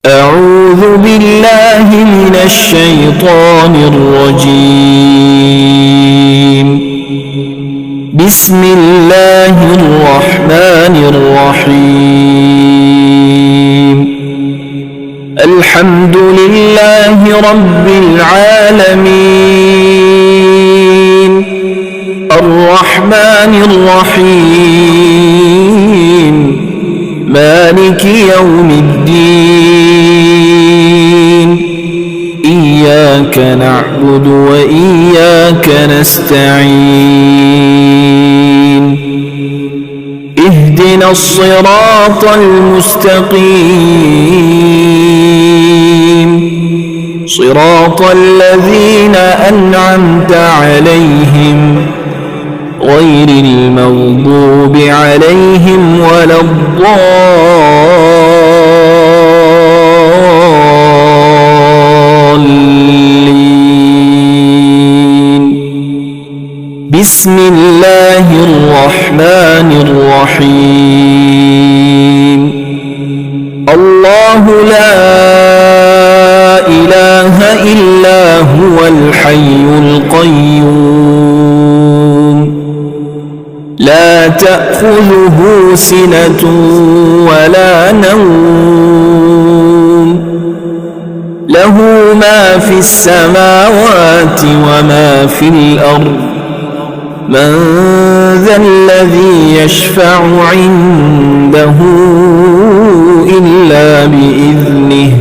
أعوذ بالله من الشيطان الرجيم. بسم الله الرحمن الرحيم. الحمد لله رب العالمين، الرحمن الرحيم، مالك يوم الدين. إياك نعبد وإياك نستعين. اهدنا الصراط المستقيم، صراط الذين أنعمت عليهم غير المغضوب عليهم ولا الضالين. بسم الله الرحمن الرحيم. الله لا إله إلا هو الحي القيوم، لا تأخذه سنة ولا نوم، له ما في السماوات وما في الأرض. من ذا الذي يشفع عنده إلا بإذنه،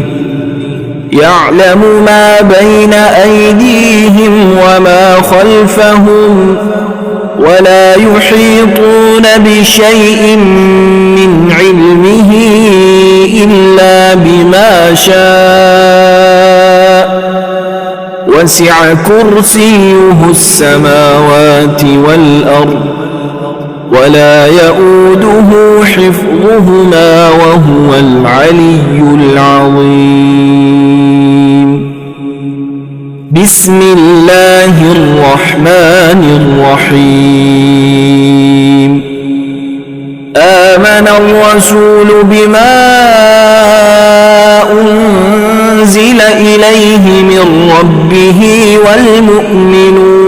يعلم ما بين أيديهم وما خلفهم، ولا يحيطون بشيء من علمه إلا بما شاء. وسع كرسيه السماوات والأرض، ولا يؤوده حفظهما وهو العلي العظيم. بسم الله الرحمن الرحيم. آمن الرسول بما أنزل إليه من ربه والمؤمنون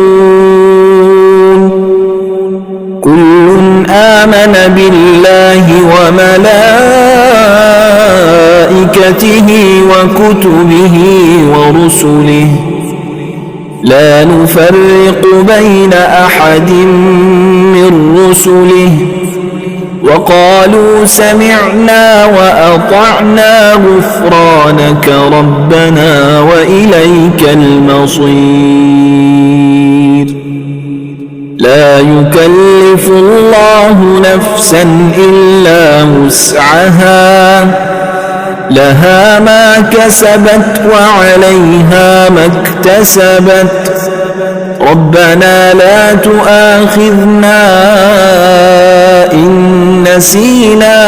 كل آمن بالله وملائكته وكتبه ورسله، لا نفرق بين أحد من رسله، وقالوا سمعنا وأطعنا غفرانك ربنا وإليك المصير. لا يكلف الله نفسا إلا وسعها، لها ما كسبت وعليها ما اكتسبت. ربنا لا تؤاخذنا إن نسينا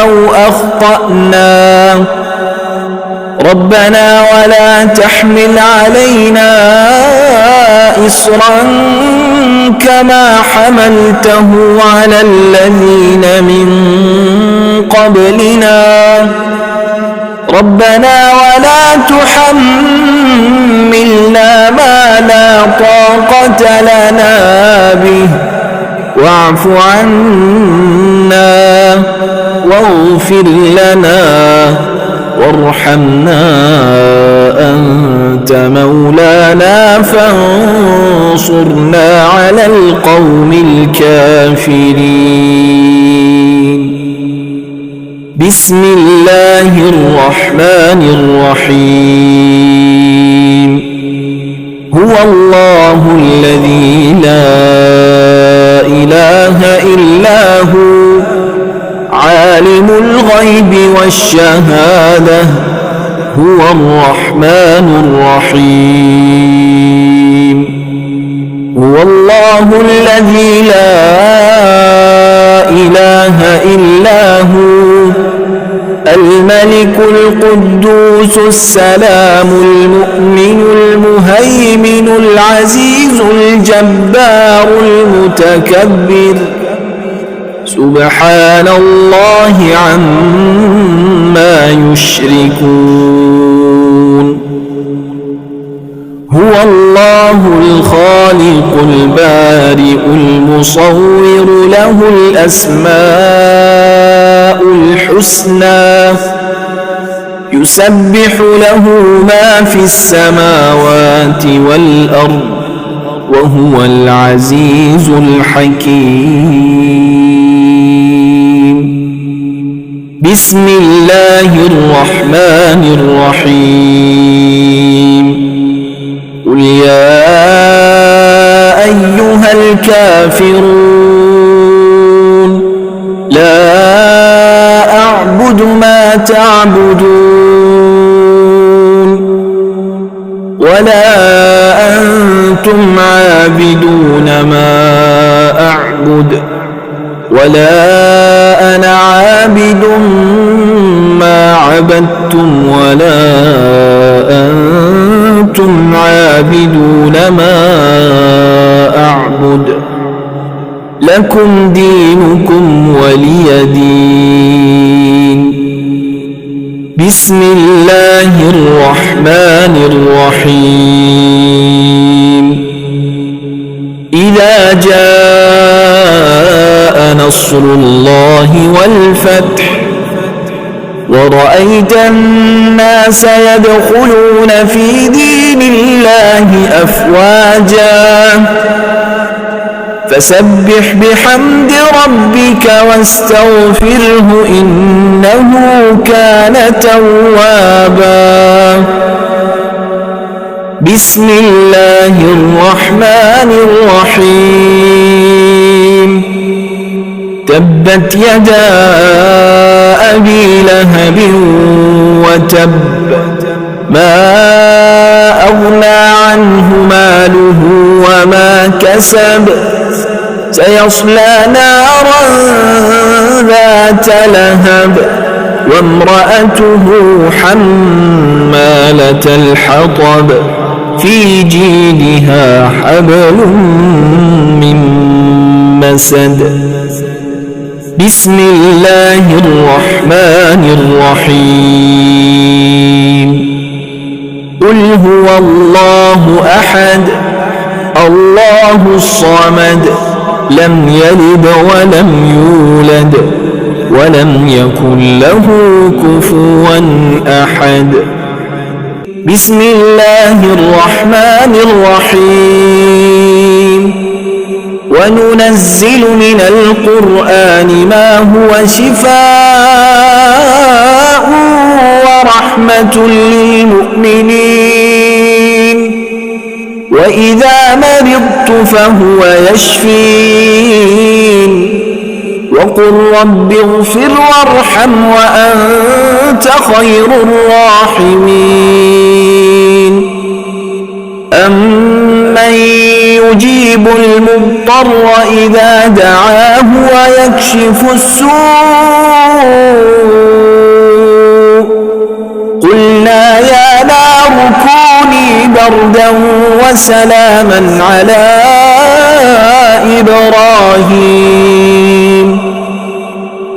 أو أخطأنا، ربنا ولا تحمل علينا إصرا كما حملته على الذين من قبلنا، ربنا ولا تحملنا ما لا طاقة لنا به، واعف عنا واغفر لنا وارحمنا، أنت مولانا فانصرنا على القوم الكافرين. بسم الله الرحمن الرحيم. هو الله الذي لا إله إلا هو، عالم الغيب والشهادة، هو الرحمن الرحيم. هو الله الذي لا إله إلا هو، الملك القدوس السلام المؤمن المهيمن العزيز الجبار المتكبر، سبحان الله عما يشركون هو الله الخالق البارئ المصور له الأسماء الحسنى يسبح له ما في السماوات والأرض وهو العزيز الحكيم بسم الله الرحمن الرحيم قل يا أيها الكافرون لا أعبد ما تعبدون ولا أنتم عابدون ما أعبد ولا أنا عابد ما عبدتم ولا أنتم عابدون ما أعبد لكم دينكم ولي دين بسم الله الرحمن الرحيم إذا جاء نصر الله والفتح ورأيت الناس يدخلون في دين الله أفواجا فسبح بحمد ربك واستغفره إنه كان توابا بسم الله الرحمن الرحيم تبت يدا أبي لهب وتب ما أغنى عنه ماله وما كسب سيصلى نارا ذات لهب وامرأته حمالة الحطب في جيدها حبل من مسد بسم الله الرحمن الرحيم قل هو الله أحد الله الصمد لم يلد ولم يولد ولم يكن له كفوا أحد بسم الله الرحمن الرحيم وننزل من القرآن ما هو شفاء ورحمة للمؤمنين وإذا مرضت فهو يشفين وقل رب اغفر وارحم وأنت خير الراحمين أمن يجيب المضطر إذا دعاه ويكشف السوء قلنا يا نار كوني بردا وسلاما على إبراهيم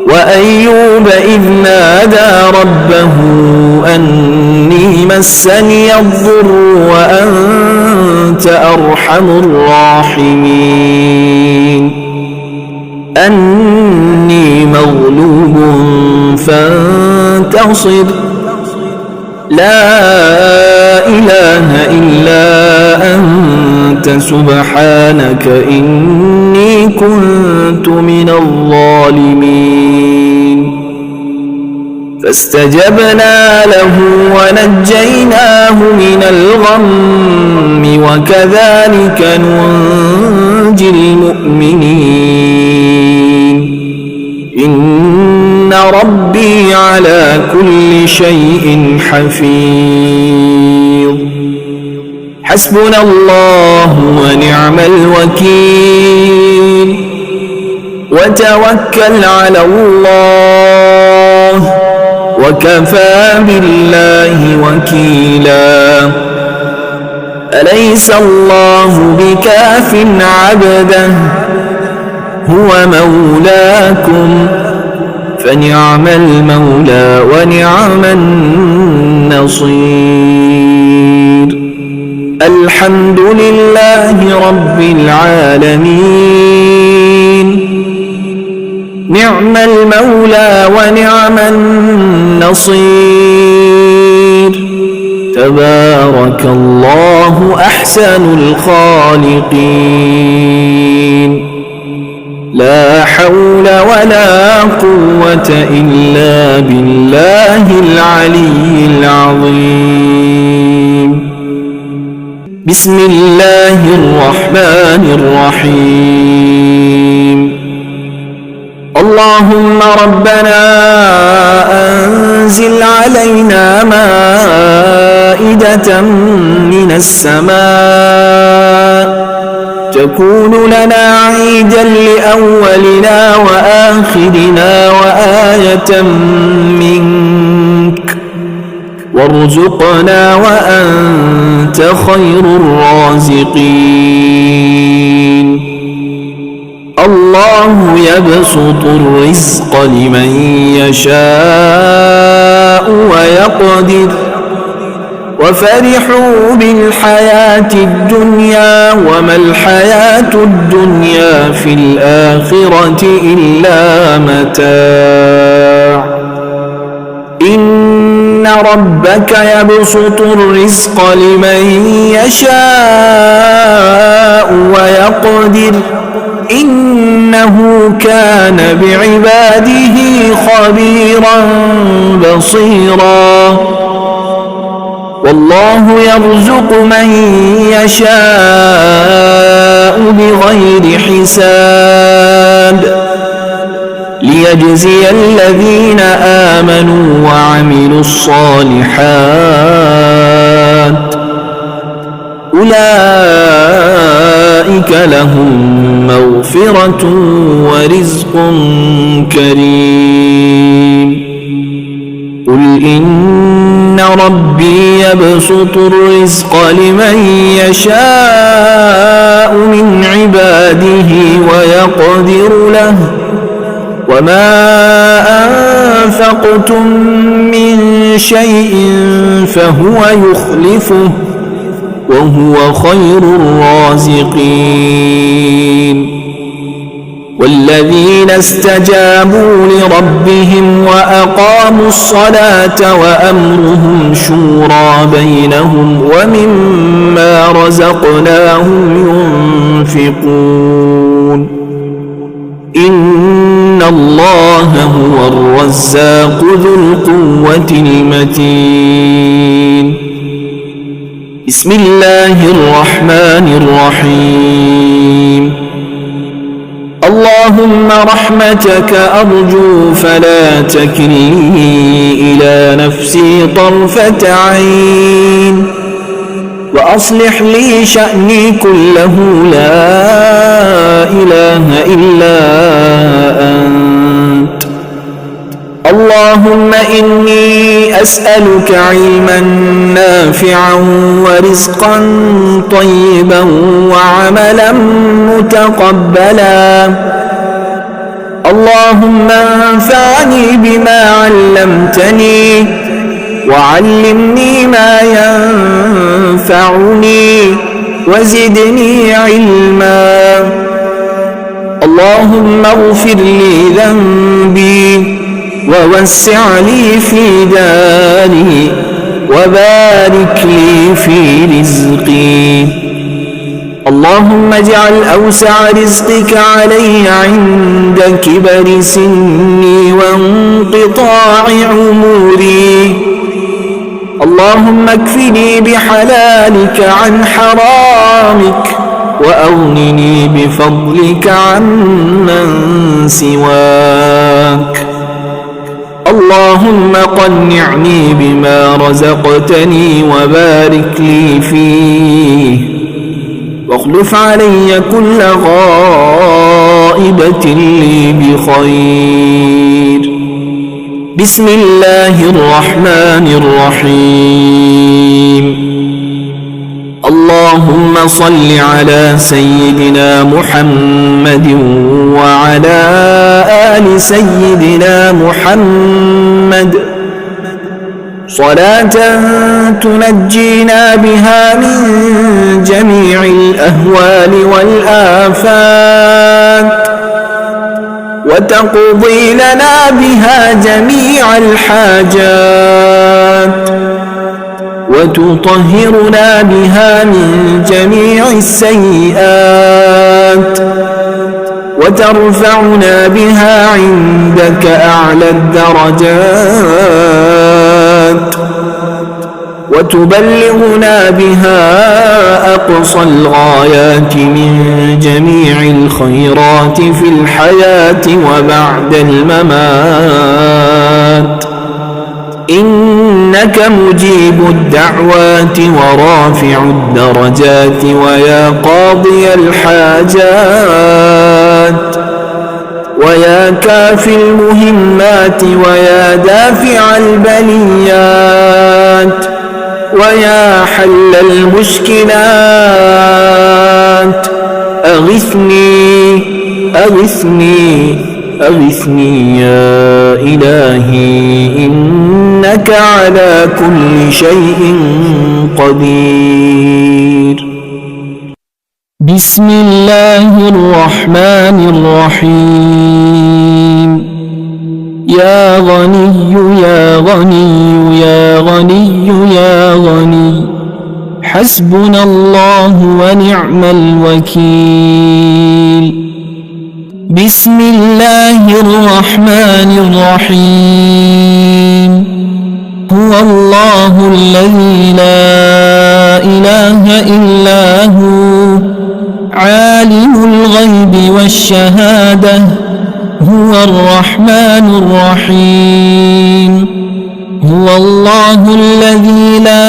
وأيوب إذ نادى ربه أني مسني الضر وأنت أرحم الراحمين أني مغلوب فانتصر لا إله إلا أنت سبحانك إني كنت من الظالمين فاستجبنا له ونجيناه من الغم وكذلك ننجي المؤمنين إن ربي على كل شيء حفيظ حسبنا الله ونعم الوكيل وتوكل على الله وكفى بالله وكيلا أليس الله بكاف عبده هو مولاكم فنعم المولى ونعم النصير. الحمد لله رب العالمين، نعم المولى ونعم النصير. تبارك الله أحسن الخالقين. لا حول ولا قوة إلا بالله العلي العظيم. بسم الله الرحمن الرحيم. اللهم ربنا أنزل علينا مائدة من السماء تكون لنا عيدا لأولنا وآخرنا وآية منك، وارزقنا وأنت خير الرازقين. الله يبسط الرزق لمن يشاء ويقدر، وفرحوا بالحياة الدنيا وما الحياة الدنيا في الآخرة إلا متاع. إن ربك يبسط الرزق لمن يشاء ويقدر، إنه كان بعباده خبيرا بصيرا. والله يرزق من يشاء بغير حساب، ليجزي الذين آمنوا وعملوا الصالحات، أولئك لهم مغفرة ورزق كريم. قل إن ربي يبسط الرزق لمن يشاء من عباده ويقدر له، وما أنفقتم من شيء فهو يخلفه وهو خير الرازقين. والذين استجابوا لربهم وأقاموا الصلاة وأمرهم شورى بينهم ومما رزقناهم ينفقون. إن الله هو الرزاق ذو القوة المتين. بسم الله الرحمن الرحيم. اللهم رحمتك أرجو فلا تكلني إلى نفسي طرفة عين، وأصلح لي شأني كله لا إله إلا أنت. اللهم إني أسألك علما نافعا ورزقا طيبا وعملا متقبلا. اللهم انفعني بما علمتني وعلمني ما ينفعني وزدني علما. اللهم اغفر لي ذنبي ووسع لي في داري وبارك لي في رزقي. اللهم اجعل أوسع رزقك علي عند كبر سني وانقطاع عمري. اللهم اكفني بحلالك عن حرامك وأغنني بفضلك عمن سواك. اللهم قنعني بما رزقتني وبارك لي فيه، واخلف علي كل غائبة لي بخير. بسم الله الرحمن الرحيم. الله اللهم صل على سيدنا محمد وعلى آل سيدنا محمد صلاة تنجينا بها من جميع الأهوال والآفات وتقضي لنا بها جميع الحاجات وتطهرنا بها من جميع السيئات وترفعنا بها عندك أعلى الدرجات وتبلغنا بها أقصى الغايات من جميع الخيرات في الحياة وبعد الممات إنك مجيب الدعوات ورافع الدرجات ويا قاضي الحاجات ويا كافي المهمات ويا دافع البليات ويا حل المشكلات أغثني أغثني أغثني يا إلهي إنك على كل شيء قدير. بسم الله الرحمن الرحيم. يا غني يا غني يا غني يا غني حسبنا الله ونعم الوكيل. بسم الله الرحمن الرحيم. هو الله الذي لا إله إلا هو عالم الغيب والشهادة هو الرحمن الرحيم. هو الله الذي لا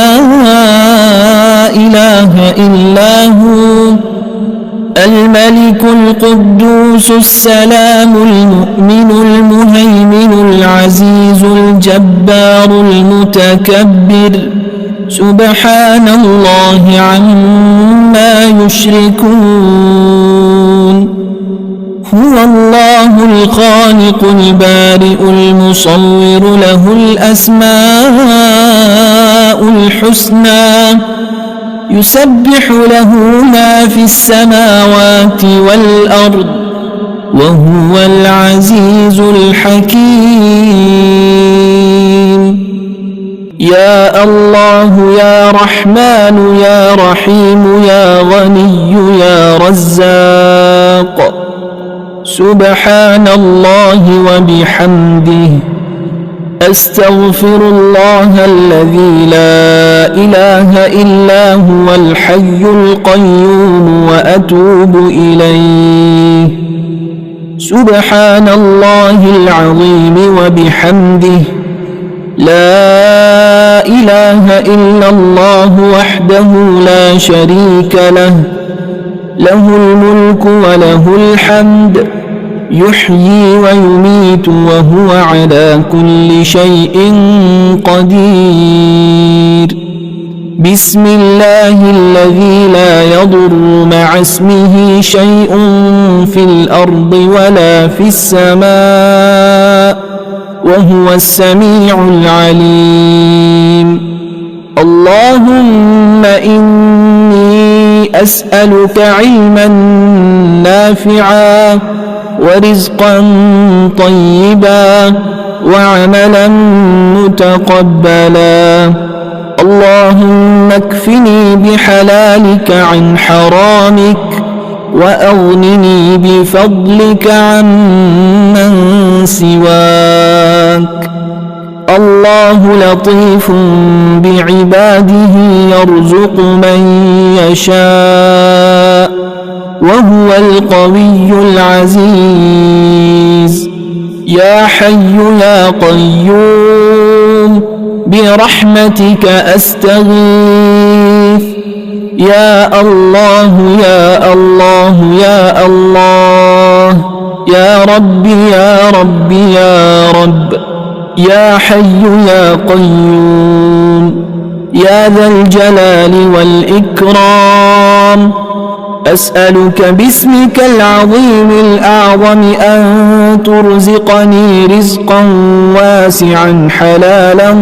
إله إلا هو الملك القدوس السلام المؤمن المهيمن العزيز الجبار المتكبر سبحان الله عما يشركون. هو الله الخالق البارئ المصور له الأسماء الحسنى يسبح له ما في السماوات والأرض وهو العزيز الحكيم. يا الله يا رحمن يا رحيم يا غني يا رزاق سبحان الله وبحمده أستغفر الله الذي لا إله إلا هو الحي القيوم وأتوب إليه. سبحان الله العظيم وبحمده لا إله إلا الله وحده لا شريك له له الملك وله الحمد يحيي ويميت وهو على كل شيء قدير. بسم الله الذي لا يضر مع اسمه شيء في الأرض ولا في السماء وهو السميع العليم. اللهم إني أسألك علما نافعا ورزقا طيبا وعملا متقبلا. اللهم اكفني بحلالك عن حرامك وأغنني بفضلك عمن سواك. الله لطيف بعباده يرزق من يشاء وهو القوي العزيز. يا حي يا قيوم برحمتك أستغيث. يا الله يا الله يا الله يا ربي يا ربي يا رب يا حي يا قيوم يا ذا الجلال والإكرام. أسألك باسمك العظيم الأعظم أن ترزقني رزقا واسعا حلالا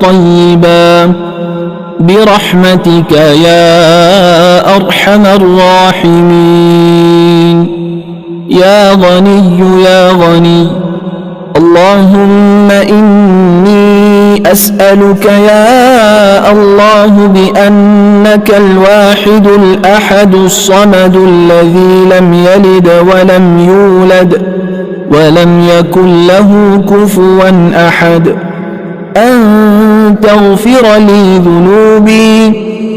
طيبا برحمتك يا أرحم الراحمين. يا غني يا غني، اللهم إني أسألك يا الله بأنك الواحد الأحد الصمد الذي لم يلد ولم يولد ولم يكن له كفوا أحد، أن تغفر لي ذنوبي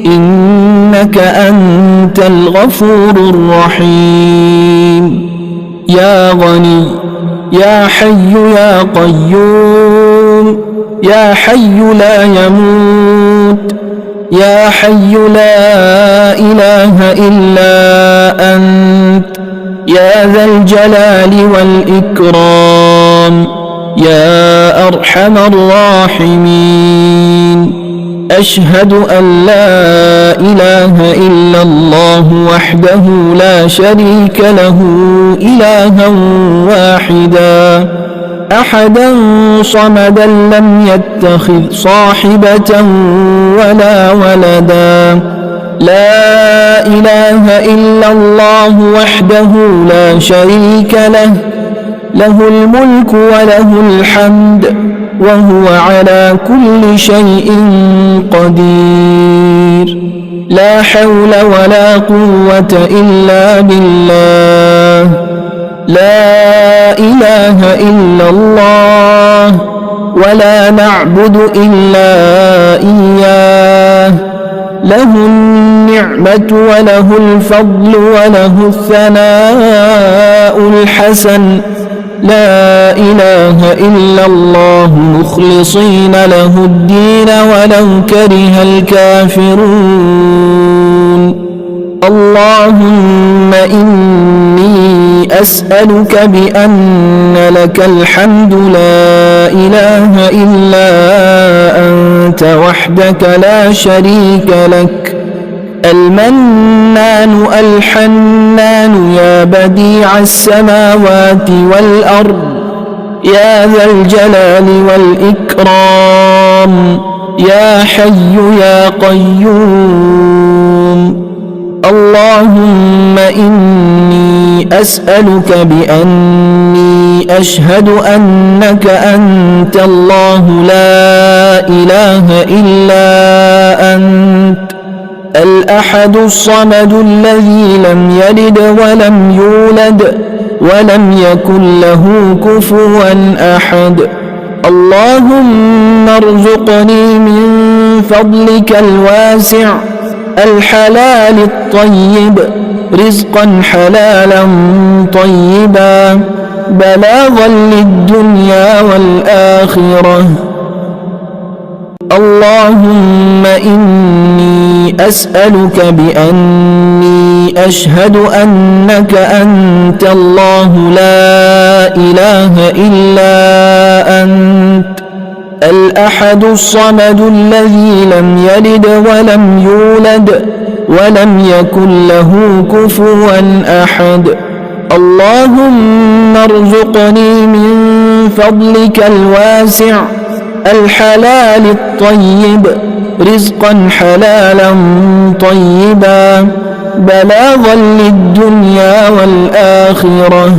إنك أنت الغفور الرحيم. يا غني يا حي يا قيوم، يا حي لا يموت، يا حي لا إله إلا أنت، يا ذا الجلال والإكرام، يا أرحم الراحمين. أشهد أن لا إله إلا الله وحده لا شريك له إلها واحدا أحدا صمدا لم يتخذ صاحبة ولا ولدا. لا إله إلا الله وحده لا شريك له، له الملك وله الحمد وهو على كل شيء قدير. لا حول ولا قوة إلا بالله. لا إله إلا الله ولا نعبد إلا إياه، له النعمة وله الفضل وله الثناء الحسن. لا إله إلا الله مخلصين له الدين ولو كره الكافرون. اللهم إني أسألك بأن لك الحمد لا إله إلا أنت وحدك لا شريك لك، المنان الحنان يا بديع السماوات والأرض، يا ذا الجلال والإكرام، يا حي يا قيوم. اللهم إني أسألك بأني أشهد أنك أنت الله لا إله إلا أنت الأحد الصمد الذي لم يلد ولم يولد ولم يكن له كفوا أحد. اللهم ارزقني من فضلك الواسع الحلال الطيب رزقا حلالا طيبا بلاغا للدنيا والآخرة. اللهم إني أسألك بأني أشهد أنك أنت الله لا إله إلا أنت الأحد الصمد الذي لم يلد ولم يولد ولم يكن له كفوا أحد. اللهم ارزقني من فضلك الواسع الحلال الطيب رزقا حلالا طيبا بلاغا للدنيا والآخرة.